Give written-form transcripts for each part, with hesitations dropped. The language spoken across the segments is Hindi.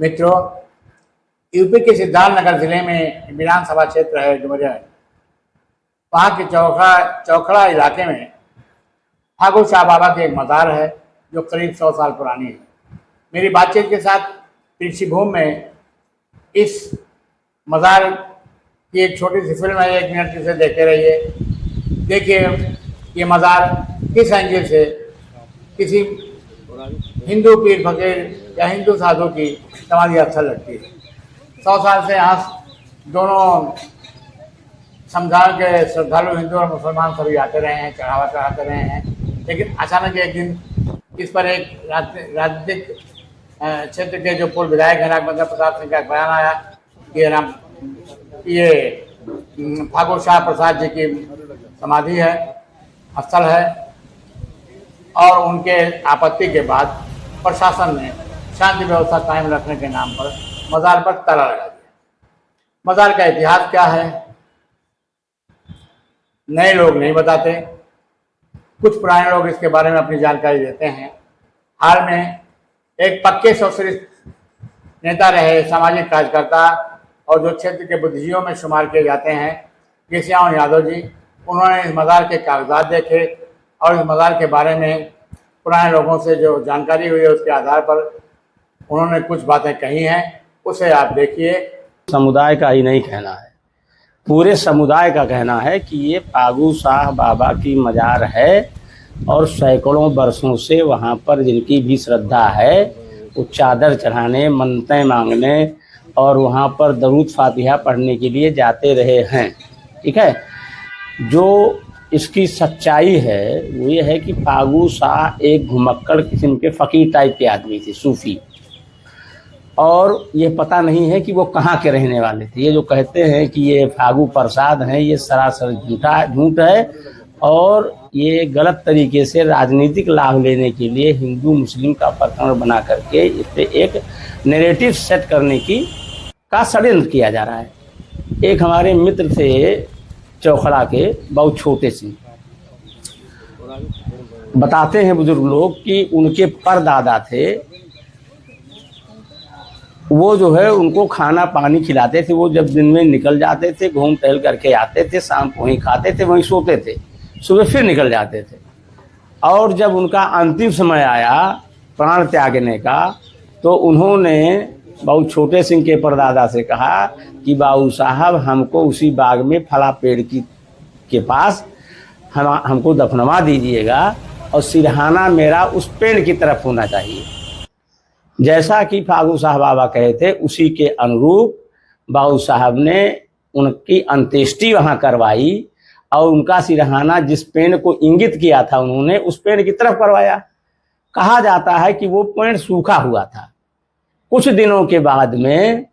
मित्रों, यूपी के सिद्धार्थनगर जिले में विधानसभा क्षेत्र है डुमरिया। वहाँ के चौखड़ा इलाके में ठाकुर शाह बाबा की एक मज़ार है जो करीब 100 साल पुरानी है। मेरी बातचीत के साथ पृष्ठभूमि में इस मज़ार की एक छोटी सी फिल्म है, 1 मिनट इसे देखते रहिए। देखिए ये मज़ार किस एंगल से किसी हिंदू पीर फकीर या हिंदू साधु की समाधि अच्छा लगती है। 100 साल से यहाँ दोनों समुदायों के श्रद्धालु हिंदू और मुसलमान सभी आते रहे हैं, चढ़ावा चढ़ाते रहे हैं। लेकिन अचानक एक दिन इस पर एक राजनीतिक क्षेत्र के जो पूर्व विधायक हैं नागमंदिर प्रसाद सिंह का एक बयान आया कि ये ठाकुर शाह प्रसाद जी की समाधि है, स्थल है, और उनके आपत्ति के बाद प्रशासन ने शांति व्यवस्था कायम रखने के नाम पर मज़ार पर ताला लगा दिया। मज़ार का इतिहास क्या है नए लोग नहीं बताते, कुछ पुराने लोग इसके बारे में अपनी जानकारी देते हैं। हाल में एक पक्के सोशलिस्ट नेता रहे, सामाजिक कार्यकर्ता और जो क्षेत्र के बुद्धिजीवियों में शुमार किए जाते हैं, केशव यादव जी, उन्होंने इस मज़ार के कागजात देखे और इस मज़ार के बारे में पुराने लोगों से जो जानकारी हुई है उसके आधार पर उन्होंने कुछ बातें कही हैं। उसे आप देखिए। समुदाय का ही नहीं कहना है, पूरे समुदाय का कहना है कि ये ठाकुर शाह बाबा की मज़ार है और सैकड़ों वर्षों से वहाँ पर जिनकी भी श्रद्धा है वो चादर चढ़ाने, मन्नतें मांगने और वहाँ पर दरूद फातिहा पढ़ने के लिए जाते रहे हैं। ठीक है, जो इसकी सच्चाई है वो ये है कि ठाकुर शाह एक घुमक्कड़ किस्म के फ़कीर टाइप के आदमी थे, सूफ़ी, और ये पता नहीं है कि वो कहाँ के रहने वाले थे। ये जो कहते हैं कि ये ठाकुर प्रसाद हैं, ये सरासर झूठ है और ये गलत तरीके से राजनीतिक लाभ लेने के लिए हिंदू मुस्लिम का प्रकरण बना करके इस पर एक नैरेटिव सेट करने का षड्यंत्र किया जा रहा है। एक हमारे मित्र थे चौखड़ा के, बहुत छोटे से, बताते हैं बुजुर्ग लोग कि उनके परदादा थे, वो जो है उनको खाना पानी खिलाते थे। वो जब दिन में निकल जाते थे, घूम टहल करके आते थे, शाम को वहीं खाते थे, वहीं सोते थे, सुबह फिर निकल जाते थे। और जब उनका अंतिम समय आया प्राण त्यागने का, तो उन्होंने बहुत छोटे सिंह के परदादा से कहा कि बाबू साहब, हमको उसी बाग में फला पेड़ के पास हमको दफनवा दीजिएगा और सिरहाना मेरा उस पेड़ की तरफ होना चाहिए। जैसा कि ठाकुर शाह बाबा कहे थे उसी के अनुरूप बाबू साहब ने उनकी अंत्येष्टि वहाँ करवाई और उनका सिरहाना जिस पेड़ को इंगित किया था उन्होंने उस पेड़ की तरफ करवाया। कहा जाता है कि वो पेड़ सूखा हुआ था। कुछ दिनों के बाद में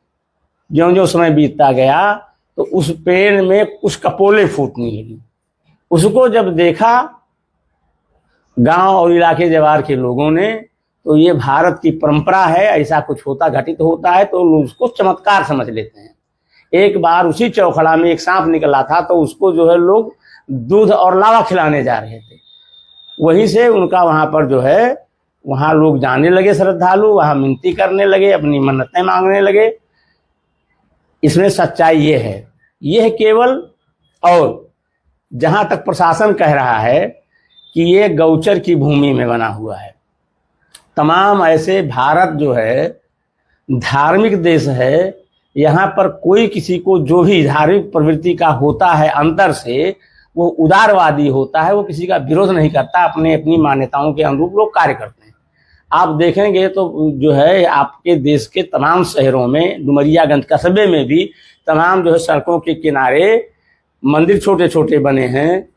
ज्यों-ज्यों समय बीतता गया तो उस पेड़ में कुछ कपोले फूटने लगी। उसको जब देखा गांव और इलाके जवार के लोगों ने, तो ये भारत की परंपरा है, ऐसा कुछ घटित होता है तो लोग उसको चमत्कार समझ लेते हैं। एक बार उसी चौखड़ा में एक सांप निकला था तो उसको जो है लोग दूध और लावा खिलाने जा रहे थे। वहीं से उनका वहाँ पर जो है वहाँ लोग जाने लगे, श्रद्धालु वहाँ मिन्नती करने लगे, अपनी मन्नतें मांगने लगे। इसमें सच्चाई ये है, यह केवल, और जहाँ तक प्रशासन कह रहा है कि ये गौचर की भूमि में बना हुआ है। तमाम ऐसे, भारत जो है धार्मिक देश है, यहाँ पर कोई किसी को जो भी धार्मिक प्रवृत्ति का होता है अंतर से, वो उदारवादी होता है, वो किसी का विरोध नहीं करता, अपने अपनी मान्यताओं के अनुरूप लोग कार्य करते हैं। आप देखेंगे तो जो है आपके देश के तमाम शहरों में, डुमरियागंज कस्बे में भी तमाम जो है सड़कों के किनारे मंदिर छोटे छोटे बने हैं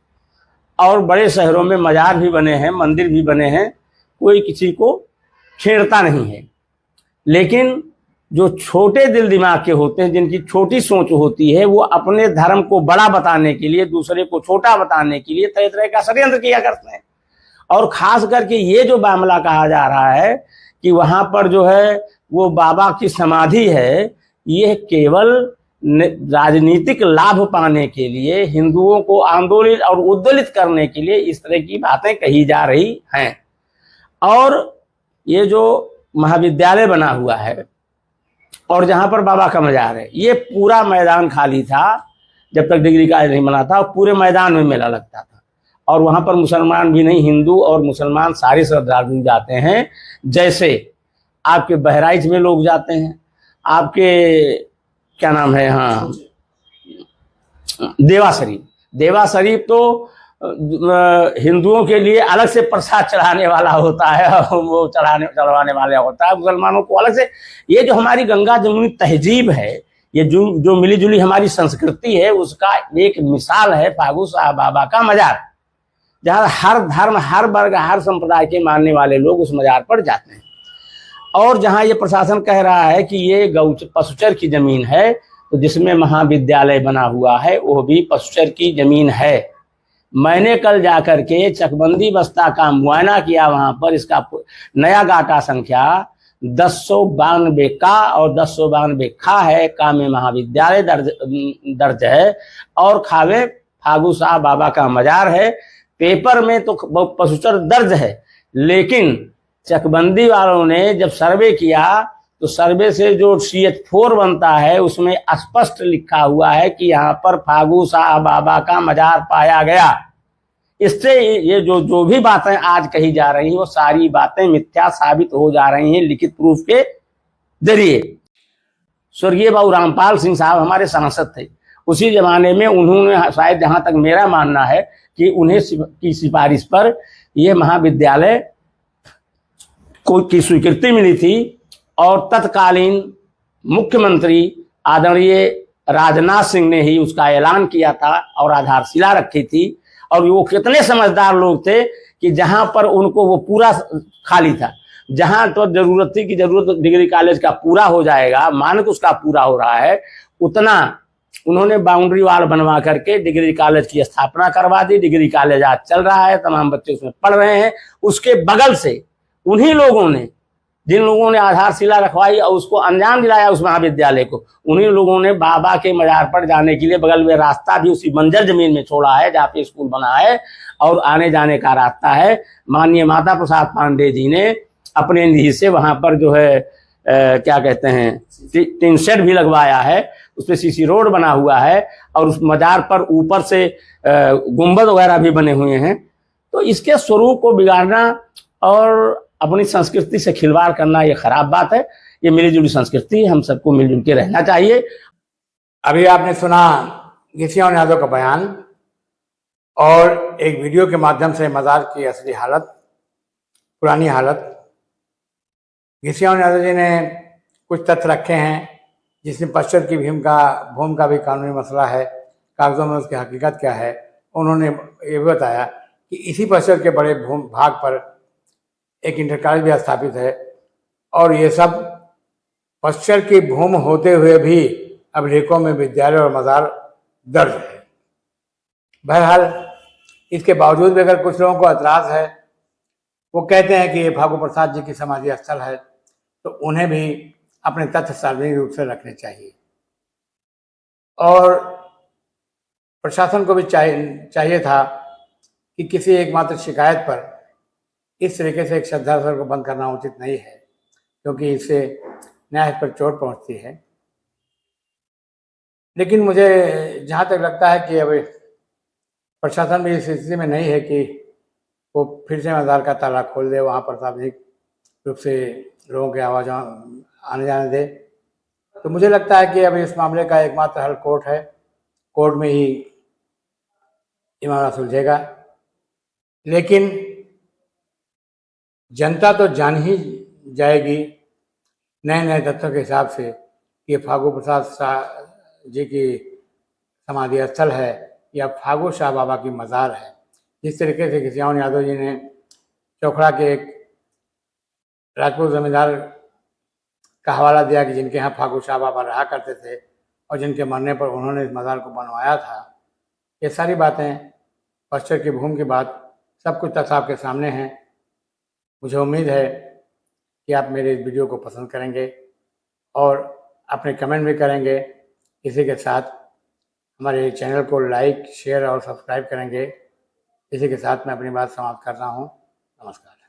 और बड़े शहरों में मजार भी बने हैं, मंदिर भी बने हैं, कोई किसी को छेड़ता नहीं है। लेकिन जो छोटे दिल दिमाग के होते हैं, जिनकी छोटी सोच होती है, वो अपने धर्म को बड़ा बताने के लिए, दूसरे को छोटा बताने के लिए तरह तरह का षड्यंत्र किया करते हैं। और खास करके ये जो मामला कहा जा रहा है कि वहाँ पर जो है वो बाबा की समाधि है, ये केवल राजनीतिक लाभ पाने के लिए, हिंदुओं को आंदोलित और उद्दोलित करने के लिए इस तरह की बातें कही जा रही हैं। और ये जो महाविद्यालय बना हुआ है और जहाँ पर बाबा का मजार है, ये पूरा मैदान खाली था जब तक डिग्री कॉलेज नहीं बना था। और पूरे मैदान में मेला लगता था और वहाँ पर मुसलमान भी नहीं, हिंदू और मुसलमान सारे श्रद्धालु जाते हैं। जैसे आपके बहराइच में लोग जाते हैं, आपके क्या नाम है, हाँ, देवा शरीफ। देवा शरीफ तो हिंदुओं के लिए अलग से प्रसाद चढ़ाने वाला होता है, वो चढ़वाने वाला होता है, मुसलमानों को अलग से। ये जो हमारी गंगा जमुनी तहजीब है, ये जो मिली जुली हमारी संस्कृति है, उसका एक मिसाल है फागू साहब बाबा का मजार, जहाँ हर धर्म, हर वर्ग, हर संप्रदाय के मानने वाले लोग उस मजार पर जाते हैं। और जहाँ ये प्रशासन कह रहा है कि ये पशुचर की जमीन है, तो जिसमें महाविद्यालय बना हुआ है वो भी पशुचर की जमीन है। मैंने कल जाकर के चकबंदी बस्ता का मुआयना किया, वहां पर इसका नया गाटा संख्या 1092 का और 1092 खा है, का में महाविद्यालय दर्ज है और खावे फागू साहब बाबा का मजार है। पेपर में तो पशुचर दर्ज है, लेकिन चकबंदी वालों ने जब सर्वे किया तो सर्वे से जो CH4 बनता है उसमें स्पष्ट लिखा हुआ है कि यहाँ पर फागू साहब बाबा का मजार पाया गया। इससे ये जो भी बातें आज कही जा रही हैं वो सारी बातें मिथ्या साबित हो जा रही हैं लिखित प्रूफ के जरिए। स्वर्गीय बाबू रामपाल सिंह साहब हमारे सांसद थे, उसी जमाने में उन्होंने, शायद जहां तक मेरा मानना है कि उन्हें की सिफारिश पर यह महाविद्यालय की स्वीकृति मिली थी और तत्कालीन मुख्यमंत्री आदरणीय राजनाथ सिंह ने ही उसका ऐलान किया था और आधारशिला रखी थी। और वो कितने समझदार लोग थे कि जहां पर उनको वो पूरा खाली था, जहां तो जरूरत थी कि जरूरत डिग्री कॉलेज का पूरा हो जाएगा, मानक उसका पूरा हो रहा है, उतना उन्होंने बाउंड्री वाल बनवा करके डिग्री कॉलेज की स्थापना करवा दी। डिग्री कॉलेज आज चल रहा है, तमाम बच्चे उसमें पढ़ रहे हैं। उसके बगल से उन्हीं लोगों ने, जिन लोगों ने आधारशिला रखवाई और उसको अंजाम दिलाया उस महाविद्यालय को, उन्हीं लोगों ने बाबा के मजार पर जाने के लिए बगल में रास्ता भी उसी बंजर जमीन में छोड़ा है जहाँ पे स्कूल बना है और आने जाने का रास्ता है। माननीय माता प्रसाद पांडे जी ने अपने निधि से वहां पर जो है क्या कहते हैं, टिन शेड भी लगवाया है, उस पर CC रोड बना हुआ है और उस मजार पर ऊपर से गुंबद वगैरह भी बने हुए हैं। तो इसके स्वरूप को बिगाड़ना और अपनी संस्कृति से खिलवाड़ करना ये खराब बात है। ये मिलीजुली संस्कृति है, हम सबको मिलजुल के रहना चाहिए। अभी आपने सुना घिसियावन यादव का बयान और एक वीडियो के माध्यम से मजार की असली हालत, पुरानी हालत। घिसियावन यादव जी ने कुछ तथ्य रखे हैं जिसमें पश्चिम की भूमि का भी कानूनी मसला है, कागजों में उसकी हकीकत क्या है। उन्होंने ये भी बताया कि इसी पश्चिम के बड़े भाग पर एक इंटर कॉलेज भी स्थापित है और ये सब पश्चिम की भूमि होते हुए भी अभिलेखों में विद्यालय और मजार दर्ज है। बहरहाल इसके बावजूद भी अगर कुछ लोगों को एतराज़ है, वो कहते हैं कि ये फागू प्रसाद जी की समाधि स्थल है, तो उन्हें भी अपने तथ्य सार्वजनिक रूप से रखने चाहिए। और प्रशासन को भी चाहिए था कि किसी एकमात्र शिकायत पर इस तरीके से एक श्रद्धास्थल को बंद करना उचित नहीं है, क्योंकि इससे न्याय पर चोट पहुंचती है। लेकिन मुझे जहाँ तक लगता है कि अब प्रशासन भी इस स्थिति में नहीं है कि वो फिर से मजार का ताला खोल दे, वहाँ पर सार्वजनिक रूप से लोगों की आवाज़ आने जाने दे। तो मुझे लगता है कि अब इस मामले का एकमात्र हल कोर्ट है, कोर्ट में ही ये मामला सुलझेगा। लेकिन जनता तो जान ही जाएगी नए नए तथ्यों के हिसाब से कि फागू प्रसाद जी की समाधि स्थल है या फागू शाह बाबा की मज़ार है। जिस तरीके से घिसियावन यादव जी ने चोखड़ा के एक राजपूत जमींदार का हवाला दिया कि जिनके यहाँ फागू शाह बाबा रहा करते थे और जिनके मरने पर उन्होंने इस मज़ार को बनवाया था, ये सारी बातें पश्चिम की भूमि की बात सब कुछ तथ्य आपके सामने हैं। मुझे उम्मीद है कि आप मेरे इस वीडियो को पसंद करेंगे और अपने कमेंट भी करेंगे। इसी के साथ हमारे चैनल को लाइक, शेयर और सब्सक्राइब करेंगे। इसी के साथ मैं अपनी बात समाप्त कर रहा हूँ। नमस्कार।